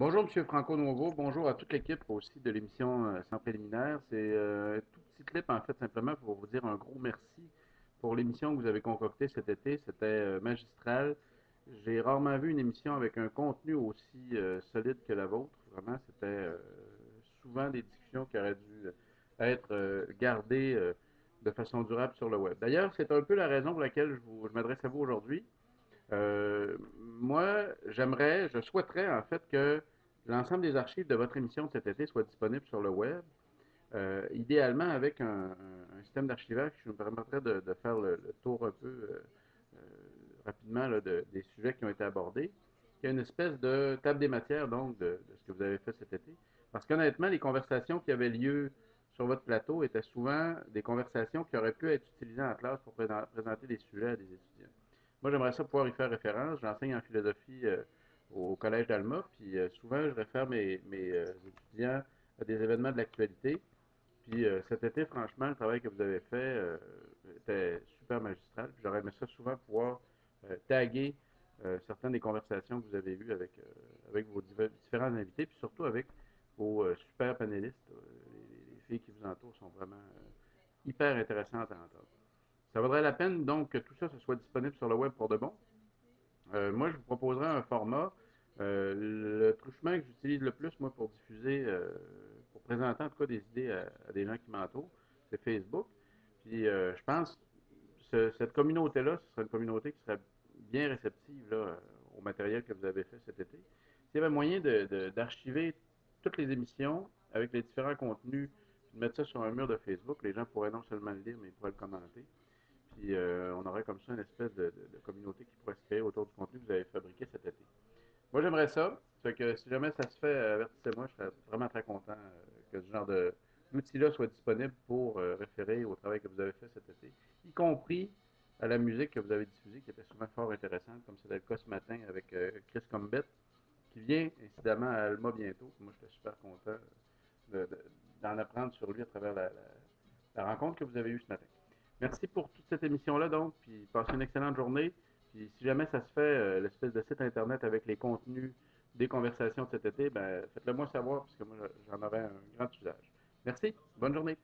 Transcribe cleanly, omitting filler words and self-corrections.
Bonjour Monsieur Franco Nouveau, bonjour à toute l'équipe aussi de l'émission Sans préliminaire. C'est un tout petit clip en fait simplement pour vous dire un gros merci pour l'émission que vous avez concoctée cet été. C'était magistral. J'ai rarement vu une émission avec un contenu aussi solide que la vôtre. Vraiment, c'était souvent des discussions qui auraient dû être gardées de façon durable sur le web. D'ailleurs, c'est un peu la raison pour laquelle je m'adresse à vous aujourd'hui. Moi, je souhaiterais en fait que l'ensemble des archives de votre émission de cet été soient disponibles sur le web, idéalement avec un système d'archivage qui nous permettrait de faire le tour un peu euh, rapidement là, des sujets qui ont été abordés, qui a une espèce de table des matières donc de ce que vous avez fait cet été. Parce qu'honnêtement, les conversations qui avaient lieu sur votre plateau étaient souvent des conversations qui auraient pu être utilisées en classe pour présenter des sujets à des étudiants. Moi, j'aimerais ça pouvoir y faire référence. J'enseigne en philosophie au Collège d'Alma, puis souvent, je réfère mes étudiants à des événements de l'actualité. Puis cet été, franchement, le travail que vous avez fait était super magistral. Puis j'aurais aimé ça souvent pouvoir taguer certaines des conversations que vous avez eues avec vos différents invités, puis surtout avec vos super panélistes. Les filles qui vous entourent sont vraiment hyper intéressantes à entendre. Ça vaudrait la peine donc que tout ça ce soit disponible sur le web pour de bon. Moi, je vous proposerais un format. Le truchement que j'utilise le plus, moi, pour diffuser, pour présenter en tout cas des idées à des gens qui m'entourent, c'est Facebook. Puis, je pense que cette communauté-là, ce serait une communauté qui serait bien réceptive là, au matériel que vous avez fait cet été. S'il y avait moyen d'archiver toutes les émissions avec les différents contenus, puis de mettre ça sur un mur de Facebook, les gens pourraient non seulement le lire, mais ils pourraient le commenter. Puis on aurait comme ça une espèce de communauté qui pourrait se créer autour du contenu que vous avez fabriqué cet été. Moi, j'aimerais ça. Fait que si jamais ça se fait, avertissez-moi. Je serais vraiment très content que ce genre d'outil-là soit disponible pour référer au travail que vous avez fait cet été, y compris à la musique que vous avez diffusée, qui était souvent fort intéressante, comme c'était le cas ce matin avec Chris Combet, qui vient incidemment à Alma bientôt. Moi, j'étais super content d'en apprendre sur lui à travers la rencontre que vous avez eue ce matin. Merci pour toute cette émission-là, donc, puis passez une excellente journée. Puis si jamais ça se fait, l'espèce de site internet avec les contenus des conversations de cet été, ben, faites-le moi savoir, puisque moi, j'en aurais un grand usage. Merci, bonne journée.